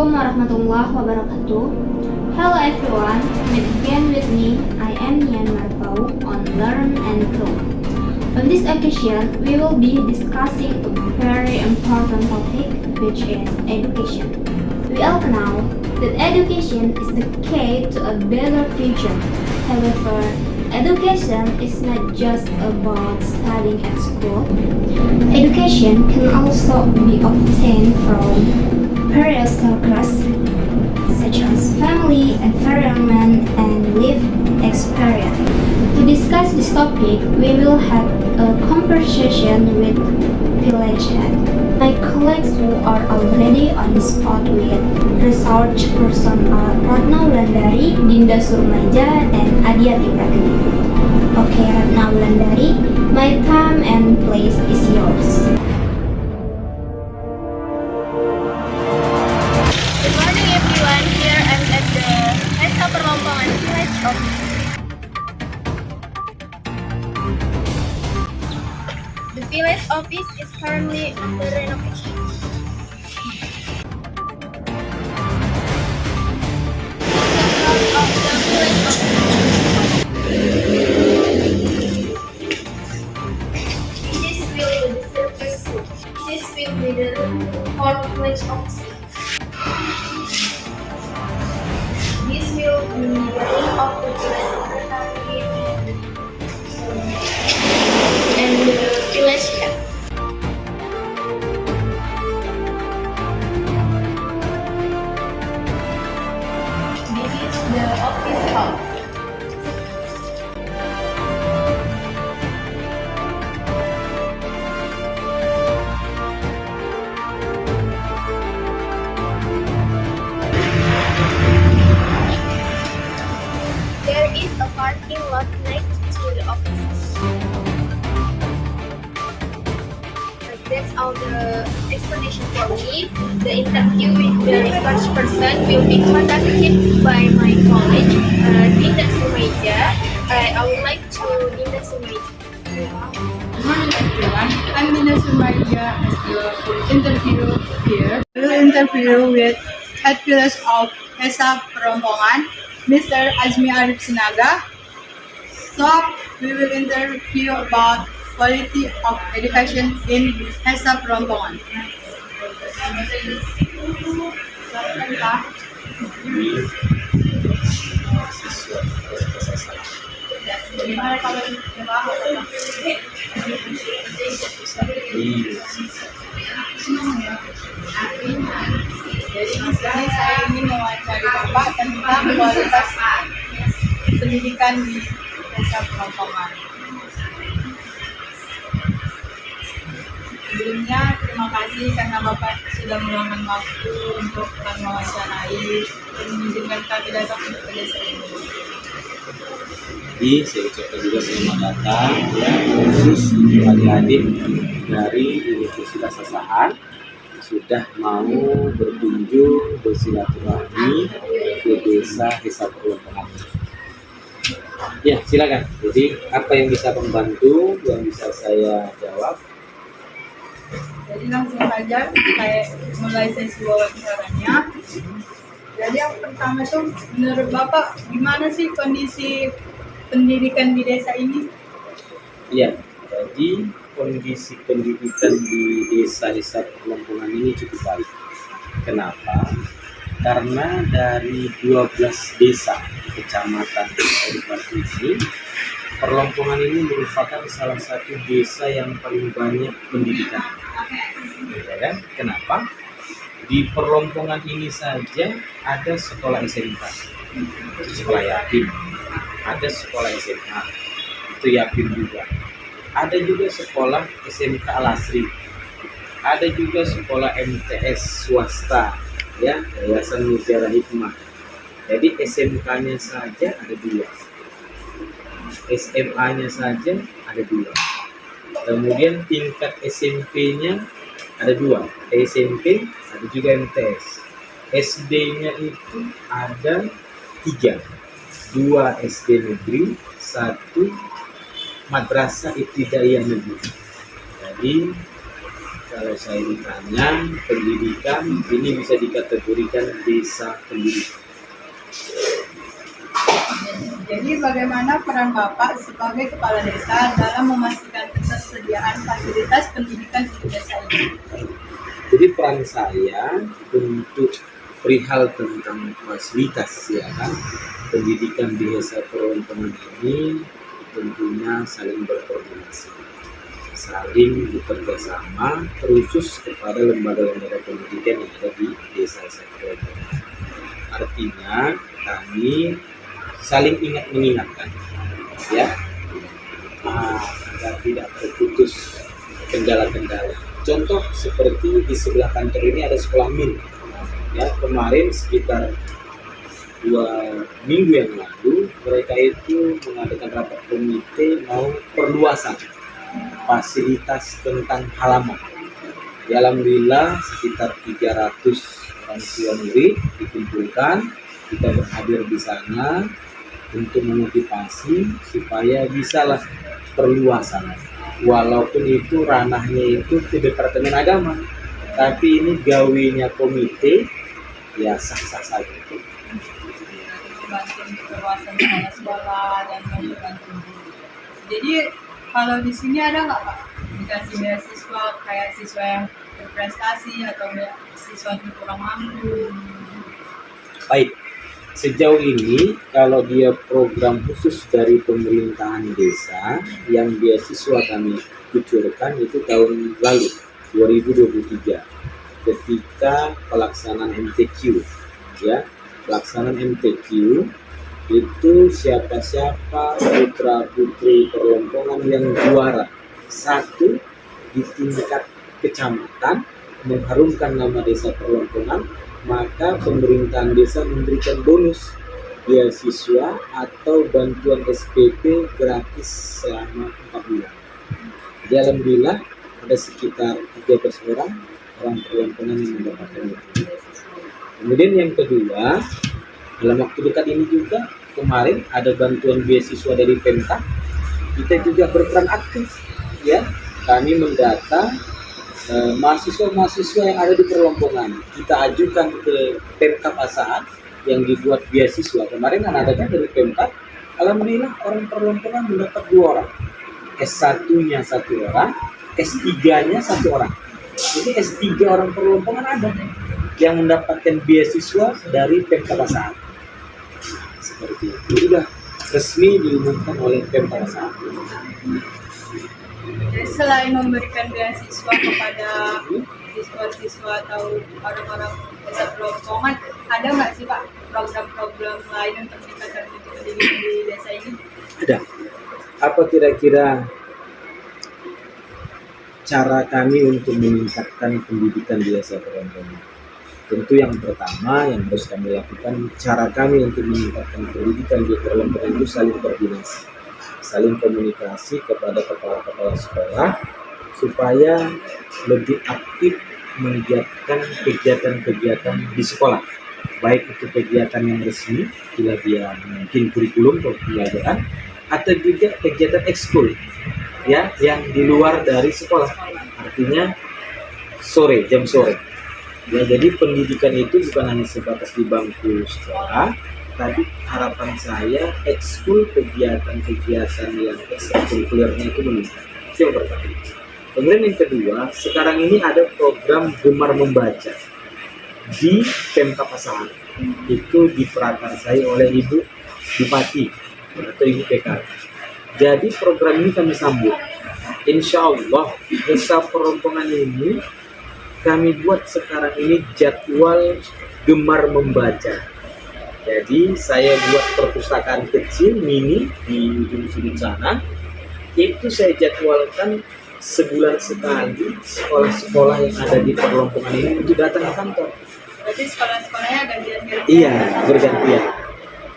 Assalamualaikum warahmatullahi wabarakatuh. Hello everyone, meet again with me. I am Nian Marpau on Learn and Grow. On this occasion, we will be discussing a very important topic, which is education. We all know that education is the key to a better future. However, education is not just about studying at school. Education can also be obtained from various sources such as family, environment, and lived experience. To discuss this topic, we will have a conversation with village head. My colleagues who are already on the spot with research person are Ratna Wulandari, Dinda Surmaja, and Adiati Pratini. Okay, Ratna Wulandari, my time and place is yours. Good morning everyone, here I'm at the Desa Perlompongan Village Office. The village office is currently under renovation. The front of the village office. This will be the surface. This will be the fourth village office. This will be the ring of the village secretary and the village head. This is the office hall. There is a parking lot next to the office. That's all the explanation for me. The interview with the research person will be conducted by my colleague, Dinda Surmaja. I would like to Dinda Surmaja. Good morning everyone, I'm Nina Sumaria as the interview here. We will interview with Head Village of Desa Perlompongan, Mr. Azmi Arif Sinaga. So we will interview about quality of education in Desa Perlompongan. Gimana kalau Jadi di sini saya ingin mewawancari Bapak tentang kualitas pendidikan di Desa Perlompongan. Sebelumnya terima kasih karena Bapak sudah meluangkan waktu untuk mewawancarai dan mengizinkan kami datang untuk ke desa ini. Jadi saya ucapkan juga selamat datang ya, khusus untuk adik-adik dari Universitas Asahan sudah mau berkunjung bersilaturahmi ke desa Perlompongan. Ya silakan. Jadi apa yang bisa membantu, yang bisa saya jawab? Jadi langsung saja saya mulai sesi wawancaranya. Jadi yang pertama tuh menurut Bapak gimana sih kondisi pendidikan di desa ini? Iya, jadi kondisi pendidikan di desa Perlompongan ini cukup baik. Kenapa? Karena dari 12 desa kecamatan kabupaten ini, Perlompongan ini merupakan salah satu desa yang paling banyak pendidikan. Ya kan? Kenapa? Di Perlompongan ini saja ada sekolah SMK, sekolah yatim, ada sekolah SMA, itu yatim juga. Ada juga sekolah SMK Al-Asri, ada juga sekolah MTS swasta, ya, Yayasan Mutiara Hikmah. Jadi SMK-nya saja ada 2, SMA-nya saja ada 2. Kemudian tingkat SMP-nya ada 2, SMP ada juga MTS. SD-nya itu ada 3, 2 SD negeri, 1 madrasah ibtidaiyah negeri. Jadi kalau saya ditanya pendidikan ini bisa dikategorikan desa pendidikan. Jadi bagaimana peran Bapak sebagai kepala desa dalam memastikan ketersediaan fasilitas pendidikan di desa ini? Jadi peran saya untuk perihal tentang fasilitas ya kan pendidikan di desa Perlompongan ini tentunya saling berkoordinasi, saling bekerja sama terusus kepada lembaga-lembaga pendidikan yang ada di desa Perlompongan. Artinya kami saling ingat mengingatkan ya agar tidak terputus kendala-kendala. Contoh seperti di sebelah kantor ini ada sekolah min. Ya, kemarin sekitar 2 minggu yang lalu mereka itu mengadakan rapat komite mau perluasan fasilitas tentang halaman. Ya, alhamdulillah sekitar 300 orang tua murid dikumpulkan, kita berhadir di sana untuk memotivasi supaya bisalah perluasan. Walaupun itu ranahnya itu ke Departemen Agama, tapi ini gawinya komite, ya sah-sah saja. Bantu untuk perluasan sekolah dan membantu. Jadi kalau di sini ada nggak Pak dikasih beasiswa kayak siswa yang berprestasi atau siswa yang kurang mampu? Baik, sejauh ini kalau dia program khusus dari pemerintahan desa yang beasiswa kami kucurkan itu tahun lalu 2023 ketika pelaksanaan MTQ ya. Pelaksanaan MTQ itu siapa-siapa putra-putri Perlompongan yang juara 1 di tingkat kecamatan mengharumkan nama desa Perlompongan, maka pemerintahan desa memberikan bonus beasiswa atau bantuan SPP gratis selama 4 bulan. Jadi alhamdulillah ada sekitar 13 orang Perlompongan yang mendapatkan itu. Kemudian yang kedua, dalam waktu dekat ini juga kemarin ada bantuan beasiswa dari Pemkab. Kita juga berperan aktif ya. Kami mendata mahasiswa-mahasiswa yang ada di Perlompongan. Kita ajukan ke Pemkab Asahan yang dibuat beasiswa. Kemarin kan ada kan dari Pemkab. Alhamdulillah orang Perlompongan mendapat 2 orang. S1-nya 1 orang, S3-nya 1 orang. Jadi S3 orang Perlompongan ada yang mendapatkan beasiswa dari Pemkab Asahan. Seperti itu sudah resmi diumumkan oleh Pemkab Asahan. Jadi selain memberikan beasiswa kepada siswa-siswa atau orang-orang desa Perlompongan, ada nggak sih Pak program-program lain untuk meningkatkan pendidikan di desa ini? Ada. Apa kira-kira cara kami untuk meningkatkan pendidikan di desa Perlompongan? Tentu yang pertama yang harus kami lakukan, cara kami untuk meningkatkan pendidikan di Perlompongan itu saling koordinasi, saling komunikasi kepada kepala-kepala sekolah supaya lebih aktif menggiatkan kegiatan-kegiatan di sekolah, baik itu kegiatan yang resmi, bila dia mungkin kurikulum pembelajaran, atau juga kegiatan ekskul, ya, yang di luar dari sekolah, artinya sore, jam sore. Ya, jadi pendidikan itu bukan hanya sebatas di bangku sekolah, tapi harapan saya ekskul kegiatan-kegiatan yang ekstrakurikulernya itu meningkat. Itu yang pertama. Kemudian yang kedua, sekarang ini ada program Gemar Membaca di Pemkab Asahan. Itu diprakarsai oleh Ibu Bupati atau Ibu PK. Jadi program ini kami sambut. Insya Allah desa Perlompongan ini kami buat sekarang ini jadwal Gemar Membaca. Jadi saya buat perpustakaan kecil mini di ujung sudut sana. Itu saya jadwalkan sebulan sekali sekolah-sekolah yang ada di Perlompongan ini untuk datang ke kantor. Berarti sekolah-sekolahnya gantian-gantian? Iya, bergantian.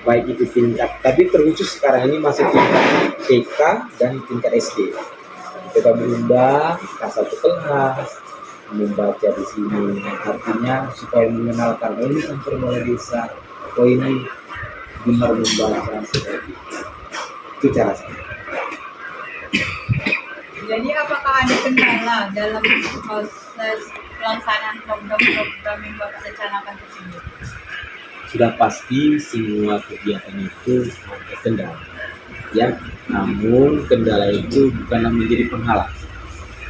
Baik itu tingkat, tapi terkhusus sekarang ini masih tingkat TK dan tingkat SD. Kita berundang K1 kelas, membaca di sini, artinya supaya mengenalkan ini kan permula desa, ini Gemar Membaca seperti itu cara saya. Jadi apakah ada kendala dalam proses pelaksanaan program-program yang Bapak rencanakan tersebut? Sudah pasti semua kegiatan itu ada kendala. Ya, namun kendala itu bukanlah menjadi penghalang.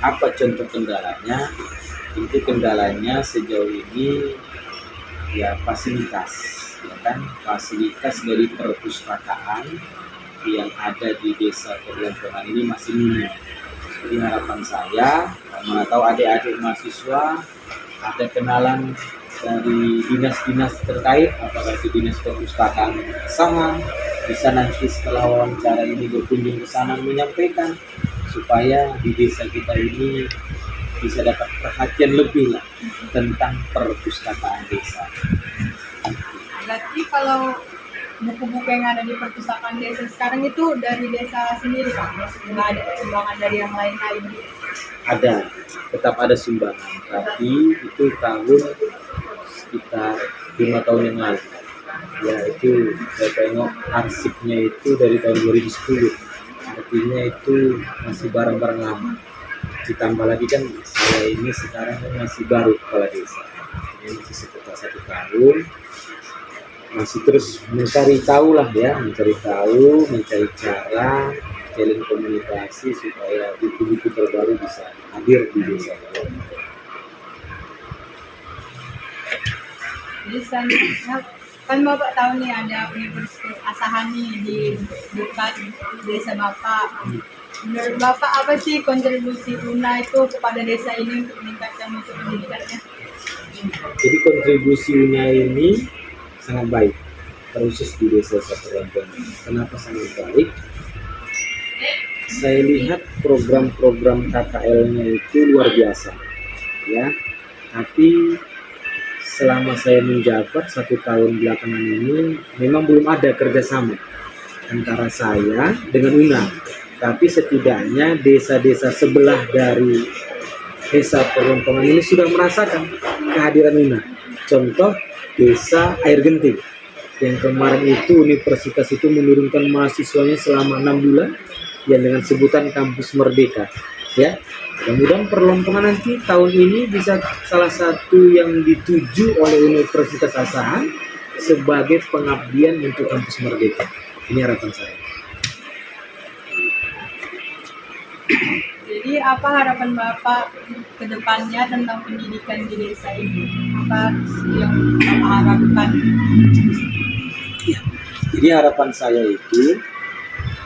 Apa contoh kendalanya? Itu kendalanya sejauh ini ya fasilitas, ya kan? Fasilitas dari perpustakaan yang ada di desa Perlompongan ini masih minim. Jadi harapan saya, mana tahu adik-adik mahasiswa ada kenalan dari dinas-dinas terkait, apakah itu dinas perpustakaan sama, bisa nanti setelah wawancara ini berkunjung ke sana menyampaikan supaya di desa kita ini bisa dapat perhatian lebih lah tentang perpustakaan desa. Berarti kalau buku-buku yang ada di perpustakaan desa sekarang itu dari desa sendiri Pak? Nggak ada sumbangan dari yang lain-lain? Ada, tetap ada sumbangan, tapi itu tahun sekitar 5 tahun yang lalu. Ya itu saya tengok arsipnya itu dari tahun 2010, artinya itu masih barang-barang lama. Ditambah lagi kan saya ini sekarang kan masih baru kepala desa, ini masih sekitar 1 tahun, masih terus mencari tahu lah ya, mencari tahu, mencari cara, jalin komunikasi supaya buku-buku terbaru bisa hadir di desa. Jadi selanjutnya kan Bapak tahu nih ada Universitas Asahani di dekat desa Bapak. Menurut Bapak apa sih kontribusi UNA itu kepada desa ini untuk meningkatkan mutu pendidikannya? Jadi kontribusi UNA ini sangat baik, khusus di desa Perlompongan. Kenapa sangat baik? Saya lihat program-program KKL-nya itu luar biasa, ya. Tapi selama saya menjabat 1 tahun belakangan ini, memang belum ada kerjasama antara saya dengan UNA. Tapi setidaknya desa-desa sebelah dari desa Perlompongan ini sudah merasakan kehadiran UNA. Contoh desa Air Genting, yang kemarin itu universitas itu menurunkan mahasiswanya selama 6 bulan, yang dengan sebutan kampus merdeka, ya. Mudah-mudahan Perlompongan nanti tahun ini bisa salah satu yang dituju oleh Universitas Asahan sebagai pengabdian untuk kampus merdeka. Ini harapan saya. Jadi apa harapan Bapak ke depannya tentang pendidikan di desa ini? Apa yang Bapak harapkan? Ya, jadi harapan saya itu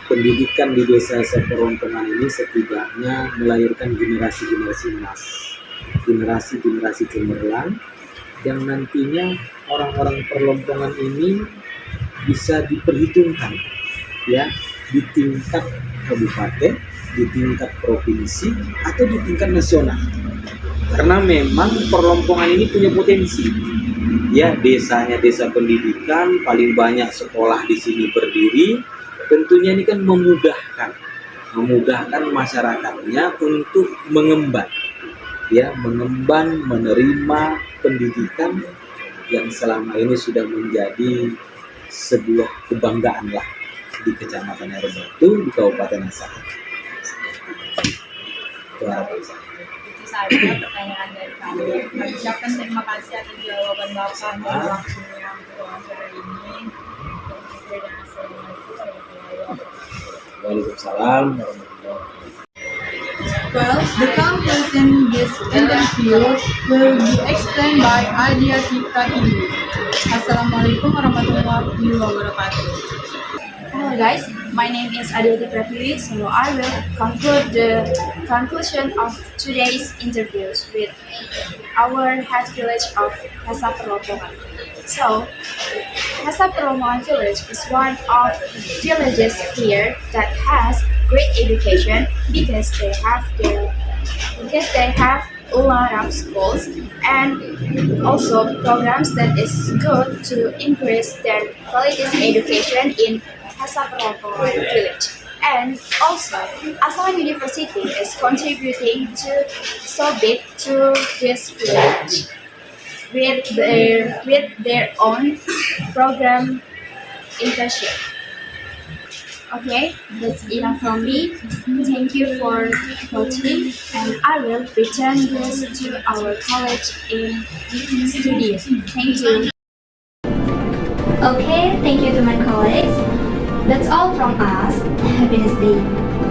pendidikan di desa Perlompongan ini setidaknya melahirkan generasi-generasi emas, generasi-generasi cemerlang yang nantinya orang-orang Perlompongan ini bisa diperhitungkan, ya, di tingkat kabupaten, di tingkat provinsi, atau di tingkat nasional. Karena memang Perlompongan ini punya potensi, ya, desanya desa pendidikan, paling banyak sekolah di sini berdiri. Tentunya ini kan memudahkan masyarakatnya untuk mengemban, ya, menerima pendidikan yang selama ini sudah menjadi sebuah kebanggaan lah di Kecamatan Air Batu, di Kabupaten Asahan. Itu harapan saya. Itu saja pertanyaan dari kami. Kami ucapkan terima kasih atas jawaban Bapak dan waktunya untuk wawancara ini. Waalaikumsalam warahmatullahi wabarakatuh. Well, the conclusion this interview will be explained by Adia Tika Hindu. Assalamualaikum warahmatullahi wabarakatuh. Hello guys, my name is Aditi Pratiwi, so I will conclude the conclusion of today's interviews with our head village of Desa Perlompongan. So, Desa Perlompongan village is one of the villages here that has great education because they have a lot of schools and also programs that is good to increase their quality education in Desa Perlompongan village. And also, Asahan University is contributing so big to this village with their own program internship. Okay, that's enough from me. Thank you for watching, and I will return this to our college in studio. Thank you. Okay, thank you to my colleagues. That's all from us. Have a nice day.